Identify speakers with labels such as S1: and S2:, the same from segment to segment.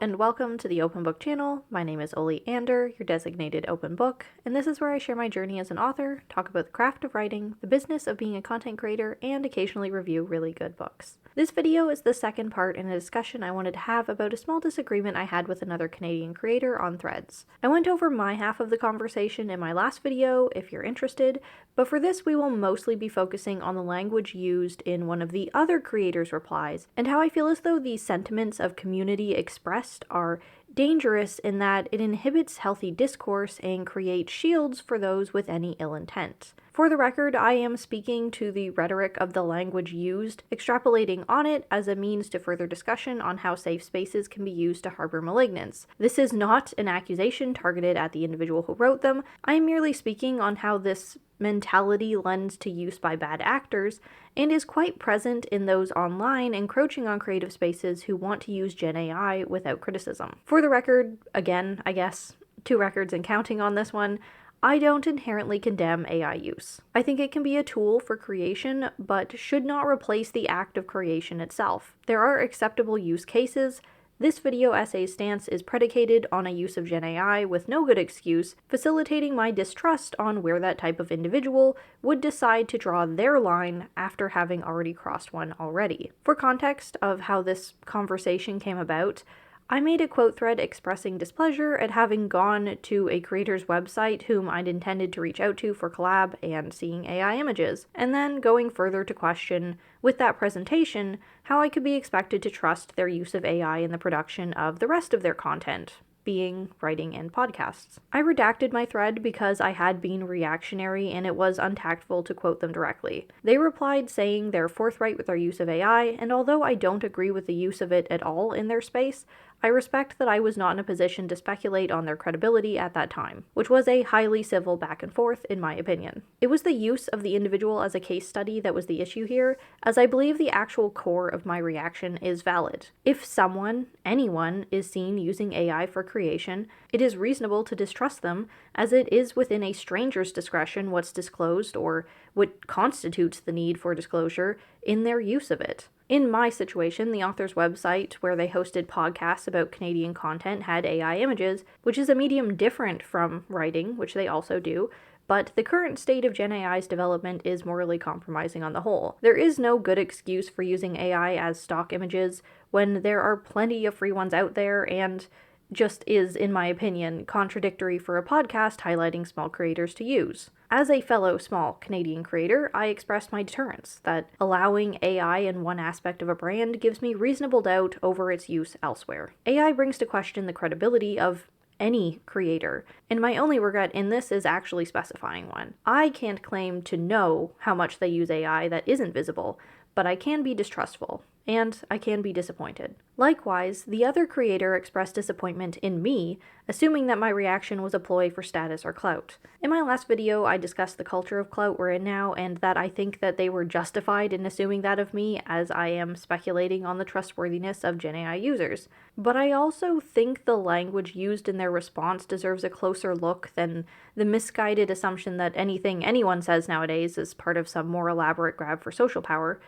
S1: and welcome to the Open Book channel. My name is Oli Ander, your designated open book, and this is where I share my journey as an author, talk about the craft of writing, the business of being a content creator, and occasionally review really good books. This video is the second part in a discussion I wanted to have about a small disagreement I had with another Canadian creator on Threads. I went over my half of the conversation in my last video if you're interested, but for this we will mostly be focusing on the language used in one of the other creators' replies, and how I feel as though the sentiments of community expressed are dangerous in that it inhibits healthy discourse and creates shields for those with any ill intent. For the record, I am speaking to the rhetoric of the language used, extrapolating on it as a means to further discussion on how safe spaces can be used to harbor malignants. This is not an accusation targeted at the individual who wrote them. I am merely speaking on how this mentality lends to use by bad actors and is quite present in those online encroaching on creative spaces who want to use Gen AI without criticism. For the record, again, I guess, 2 records and counting on this one, I don't inherently condemn AI use. I think it can be a tool for creation, but should not replace the act of creation itself. There are acceptable use cases. This video essay's stance is predicated on a use of Gen AI with no good excuse, facilitating my distrust on where that type of individual would decide to draw their line after having already crossed one already. For context of how this conversation came about, I made a quote thread expressing displeasure at having gone to a creator's website whom I'd intended to reach out to for collab and seeing AI images, and then going further to question, with that presentation, how I could be expected to trust their use of AI in the production of the rest of their content, being writing and podcasts. I redacted my thread because I had been reactionary and it was untactful to quote them directly. They replied saying they're forthright with their use of AI, and although I don't agree with the use of it at all in their space, I respect that I was not in a position to speculate on their credibility at that time, which was a highly civil back and forth in my opinion. It was the use of the individual as a case study that was the issue here, as I believe the actual core of my reaction is valid. If someone, anyone, is seen using AI for creation, it is reasonable to distrust them, as it is within a stranger's discretion what's disclosed or what constitutes the need for disclosure in their use of it. In my situation, the author's website, where they hosted podcasts about Canadian content, had AI images, which is a medium different from writing, which they also do, but the current state of Gen AI's development is morally compromising on the whole. There is no good excuse for using AI as stock images when there are plenty of free ones out there, and just is, in my opinion, contradictory for a podcast highlighting small creators to use. As a fellow small Canadian creator, I expressed my deterrence that allowing AI in one aspect of a brand gives me reasonable doubt over its use elsewhere. AI brings to question the credibility of any creator, and my only regret in this is actually specifying one. I can't claim to know how much they use AI that isn't visible, but I can be distrustful, and I can be disappointed. Likewise, the other creator expressed disappointment in me, assuming that my reaction was a ploy for status or clout. In my last video, I discussed the culture of clout we're in now, and that I think that they were justified in assuming that of me, as I am speculating on the trustworthiness of Gen AI users. But I also think the language used in their response deserves a closer look than the misguided assumption that anything anyone says nowadays is part of some more elaborate grab for social power,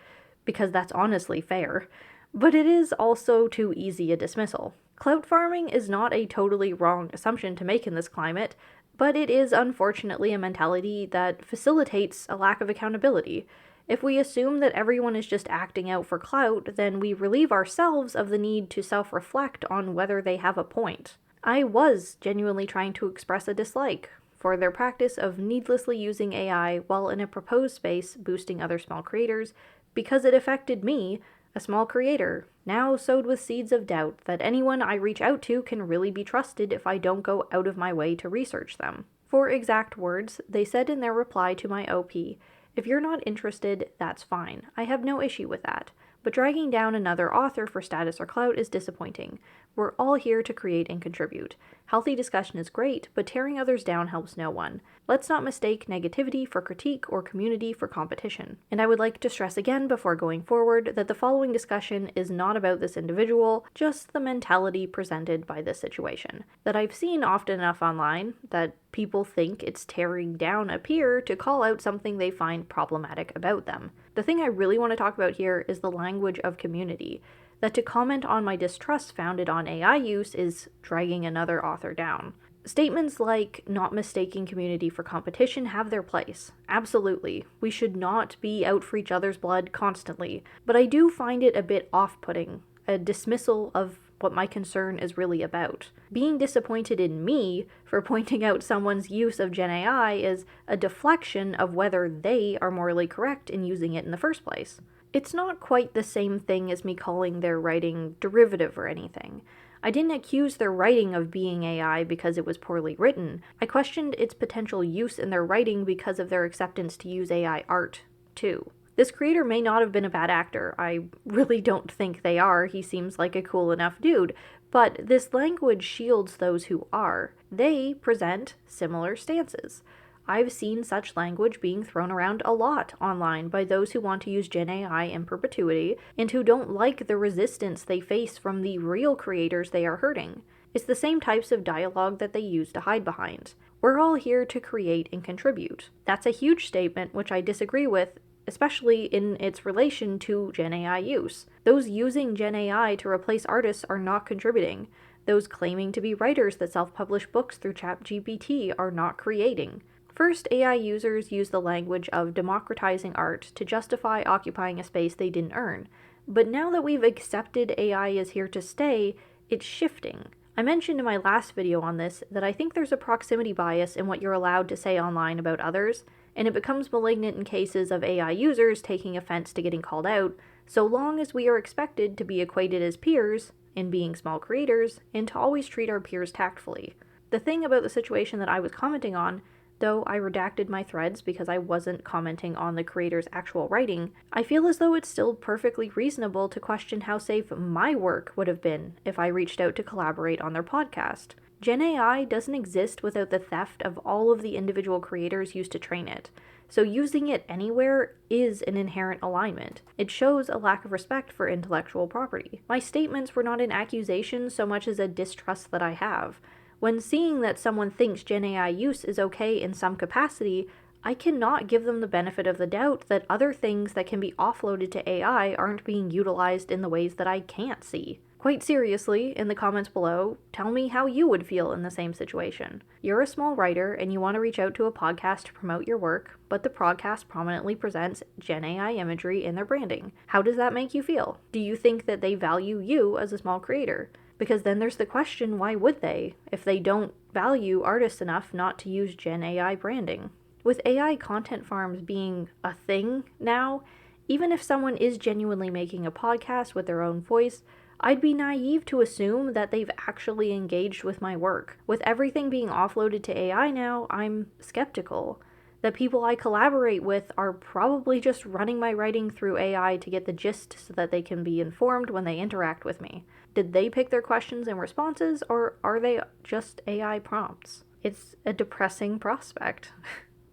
S1: because that's honestly fair, but it is also too easy a dismissal. Clout farming is not a totally wrong assumption to make in this climate, but it is unfortunately a mentality that facilitates a lack of accountability. If we assume that everyone is just acting out for clout, then we relieve ourselves of the need to self-reflect on whether they have a point. I was genuinely trying to express a dislike for their practice of needlessly using AI while in a proposed space boosting other small creators, because it affected me, a small creator, now sowed with seeds of doubt that anyone I reach out to can really be trusted if I don't go out of my way to research them. For exact words, they said in their reply to my OP, "If you're not interested, that's fine. I have no issue with that. But dragging down another author for status or clout is disappointing. We're all here to create and contribute. Healthy discussion is great, but tearing others down helps no one. Let's not mistake negativity for critique or community for competition." And I would like to stress again before going forward that the following discussion is not about this individual, just the mentality presented by this situation, that I've seen often enough online that people think it's tearing down a peer to call out something they find problematic about them. The thing I really want to talk about here is the language of community. that to comment on my distrust founded on AI use is dragging another author down. Statements like not mistaking community for competition have their place. Absolutely. We should not be out for each other's blood constantly. But I do find it a bit off-putting, a dismissal of what my concern is really about. Being disappointed in me for pointing out someone's use of Gen AI is a deflection of whether they are morally correct in using it in the first place. It's not quite the same thing as me calling their writing derivative or anything. I didn't accuse their writing of being AI because it was poorly written. I questioned its potential use in their writing because of their acceptance to use AI art, too. This creator may not have been a bad actor. I really don't think they are. He seems like a cool enough dude. But this language shields those who are. They present similar stances. I've seen such language being thrown around a lot online by those who want to use Gen AI in perpetuity and who don't like the resistance they face from the real creators they are hurting. It's the same types of dialogue that they use to hide behind. We're all here to create and contribute. That's a huge statement which I disagree with, especially in its relation to Gen AI use. Those using Gen AI to replace artists are not contributing. Those claiming to be writers that self-publish books through ChatGPT are not creating. First, AI users use the language of democratizing art to justify occupying a space they didn't earn. But now that we've accepted AI is here to stay, it's shifting. I mentioned in my last video on this that I think there's a proximity bias in what you're allowed to say online about others, and it becomes malignant in cases of AI users taking offense to getting called out, so long as we are expected to be equated as peers in being small creators and to always treat our peers tactfully. The thing about the situation that I was commenting on, though I redacted my threads because I wasn't commenting on the creator's actual writing, I feel as though it's still perfectly reasonable to question how safe my work would have been if I reached out to collaborate on their podcast. Gen AI doesn't exist without the theft of all of the individual creators used to train it, so using it anywhere is an inherent alignment. It shows a lack of respect for intellectual property. My statements were not an accusation so much as a distrust that I have. When seeing that someone thinks Gen AI use is okay in some capacity, I cannot give them the benefit of the doubt that other things that can be offloaded to AI aren't being utilized in the ways that I can't see. Quite seriously, in the comments below, tell me how you would feel in the same situation. You're a small writer and you want to reach out to a podcast to promote your work, but the podcast prominently presents Gen AI imagery in their branding. How does that make you feel? Do you think that they value you as a small creator? Because then there's the question, why would they, if they don't value artists enough not to use Gen AI branding? With AI content farms being a thing now, even if someone is genuinely making a podcast with their own voice, I'd be naive to assume that they've actually engaged with my work. With everything being offloaded to AI now, I'm skeptical. The people I collaborate with are probably just running my writing through AI to get the gist so that they can be informed when they interact with me. Did they pick their questions and responses, or are they just AI prompts? It's a depressing prospect.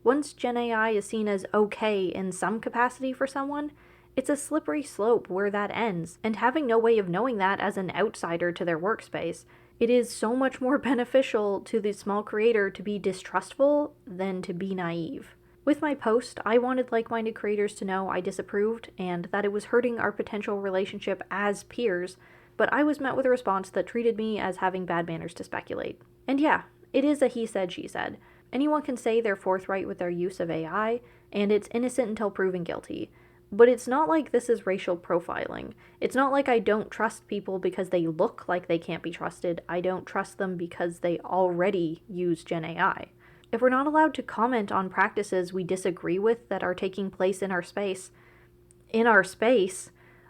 S1: Once Gen AI is seen as okay in some capacity for someone, it's a slippery slope where that ends, and having no way of knowing that as an outsider to their workspace, it is so much more beneficial to the small creator to be distrustful than to be naive. With my post, I wanted like-minded creators to know I disapproved and that it was hurting our potential relationship as peers, but I was met with a response that treated me as having bad manners to speculate. And yeah, it is a he said, she said. Anyone can say they're forthright with their use of AI, and it's innocent until proven guilty. But it's not like this is racial profiling. It's not like I don't trust people because they look like they can't be trusted. I don't trust them because they already use Gen AI. If we're not allowed to comment on practices we disagree with that are taking place in our space,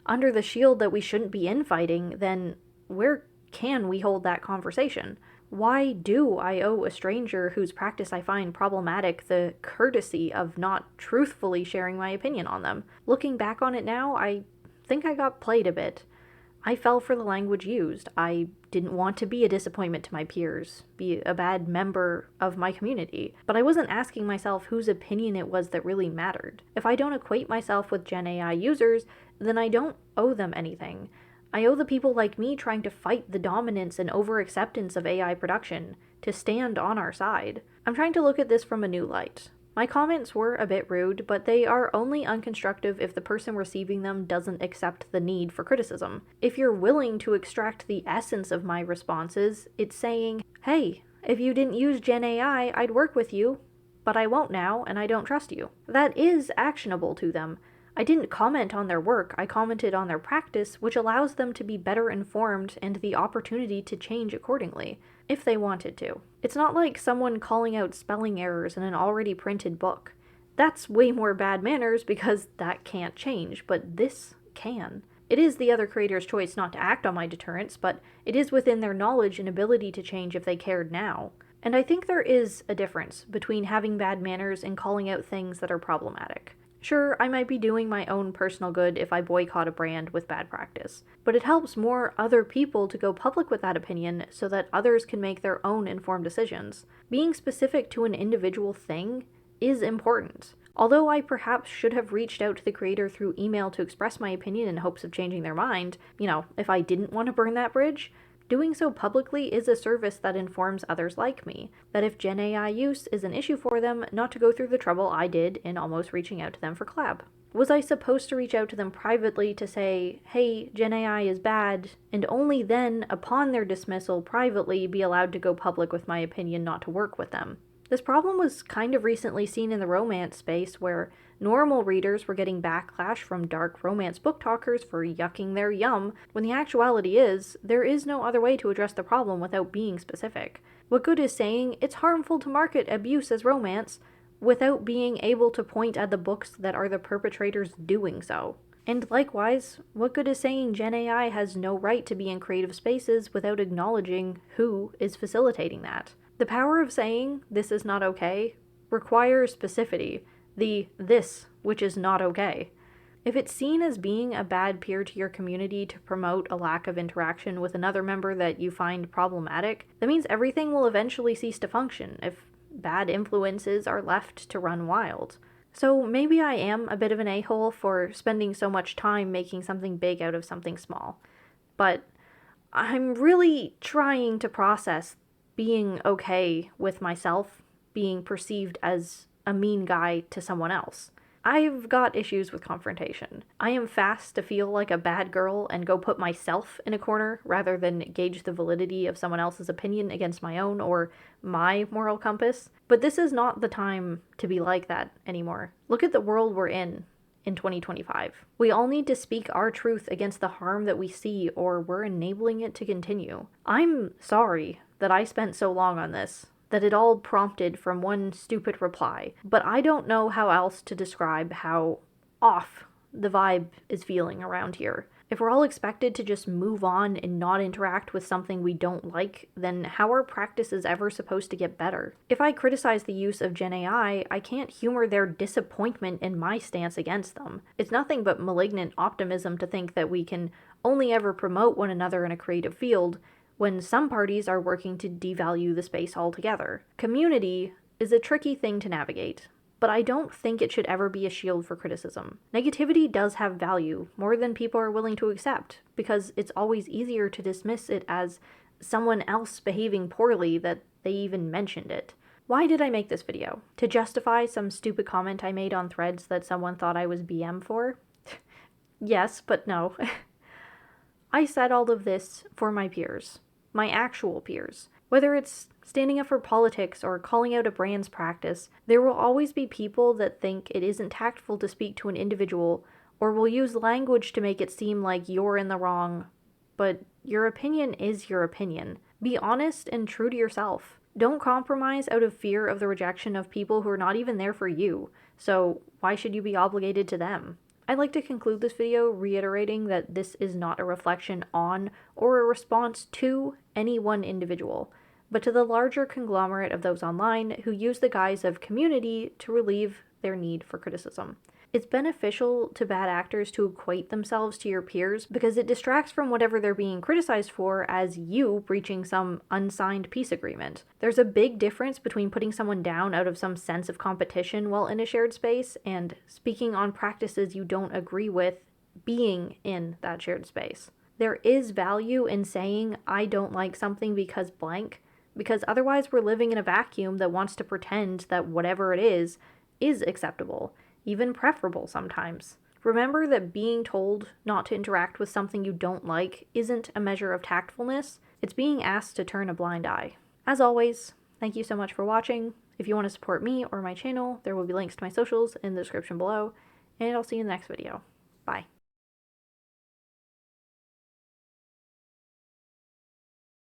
S1: under the shield that we shouldn't be infighting, then where can we hold that conversation? Why do I owe a stranger whose practice I find problematic the courtesy of not truthfully sharing my opinion on them? Looking back on it now, I think I got played a bit. I fell for the language used. I didn't want to be a disappointment to my peers, be a bad member of my community, but I wasn't asking myself whose opinion it was that really mattered. If I don't equate myself with Gen AI users, then I don't owe them anything. I owe the people like me trying to fight the dominance and over-acceptance of AI production, to stand on our side. I'm trying to look at this from a new light. My comments were a bit rude, but they are only unconstructive if the person receiving them doesn't accept the need for criticism. If you're willing to extract the essence of my responses, it's saying, hey, if you didn't use Gen AI, I'd work with you, but I won't now, and I don't trust you. That is actionable to them. I didn't comment on their work, I commented on their practice, which allows them to be better informed and the opportunity to change accordingly, if they wanted to. It's not like someone calling out spelling errors in an already printed book. That's way more bad manners because that can't change, but this can. It is the other creator's choice not to act on my deterrence, but it is within their knowledge and ability to change if they cared now. And I think there is a difference between having bad manners and calling out things that are problematic. Sure, I might be doing my own personal good if I boycott a brand with bad practice, but it helps more other people to go public with that opinion so that others can make their own informed decisions. Being specific to an individual thing is important. Although I perhaps should have reached out to the creator through email to express my opinion in hopes of changing their mind, if I didn't want to burn that bridge, doing so publicly is a service that informs others like me, that if Gen AI use is an issue for them, not to go through the trouble I did in almost reaching out to them for collab. Was I supposed to reach out to them privately to say, hey, Gen AI is bad, and only then, upon their dismissal, privately be allowed to go public with my opinion not to work with them? This problem was kind of recently seen in the romance space where normal readers were getting backlash from dark romance book talkers for yucking their yum, when the actuality is, there is no other way to address the problem without being specific. What good is saying it's harmful to market abuse as romance without being able to point at the books that are the perpetrators doing so? And likewise, what good is saying Gen AI has no right to be in creative spaces without acknowledging who is facilitating that? The power of saying this is not okay requires specificity, the this which is not okay. If it's seen as being a bad peer to your community to promote a lack of interaction with another member that you find problematic, that means everything will eventually cease to function if bad influences are left to run wild. So maybe I am a bit of an a-hole for spending so much time making something big out of something small, but I'm really trying to process being okay with myself being perceived as a mean guy to someone else. I've got issues with confrontation. I am fast to feel like a bad girl and go put myself in a corner rather than gauge the validity of someone else's opinion against my own or my moral compass. But this is not the time to be like that anymore. Look at the world we're in 2025. We all need to speak our truth against the harm that we see or we're enabling it to continue. I'm sorry that I spent so long on this, that it all prompted from one stupid reply, but I don't know how else to describe how off the vibe is feeling around here. If we're all expected to just move on and not interact with something we don't like, then how are practices ever supposed to get better? If I criticize the use of Gen AI, I can't humor their disappointment in my stance against them. It's nothing but malignant optimism to think that we can only ever promote one another in a creative field when some parties are working to devalue the space altogether. Community is a tricky thing to navigate, but I don't think it should ever be a shield for criticism. Negativity does have value, more than people are willing to accept, because it's always easier to dismiss it as someone else behaving poorly that they even mentioned it. Why did I make this video? To justify some stupid comment I made on Threads that someone thought I was BM for? Yes, but no. I said all of this for my peers, my actual peers. Whether it's standing up for politics or calling out a brand's practice, there will always be people that think it isn't tactful to speak to an individual or will use language to make it seem like you're in the wrong, but your opinion is your opinion. Be honest and true to yourself. Don't compromise out of fear of the rejection of people who are not even there for you, so why should you be obligated to them? I'd like to conclude this video reiterating that this is not a reflection on or a response to any one individual, but to the larger conglomerate of those online who use the guise of community to relieve their need for criticism. It's beneficial to bad actors to equate themselves to your peers because it distracts from whatever they're being criticized for as you breaching some unsigned peace agreement. There's a big difference between putting someone down out of some sense of competition while in a shared space and speaking on practices you don't agree with being in that shared space. There is value in saying, I don't like something because blank, because otherwise we're living in a vacuum that wants to pretend that whatever it is is acceptable, even preferable sometimes. Remember that being told not to interact with something you don't like isn't a measure of tactfulness, it's being asked to turn a blind eye. As always, thank you so much for watching. If you want to support me or my channel, there will be links to my socials in the description below, and I'll see you in the next video. Bye.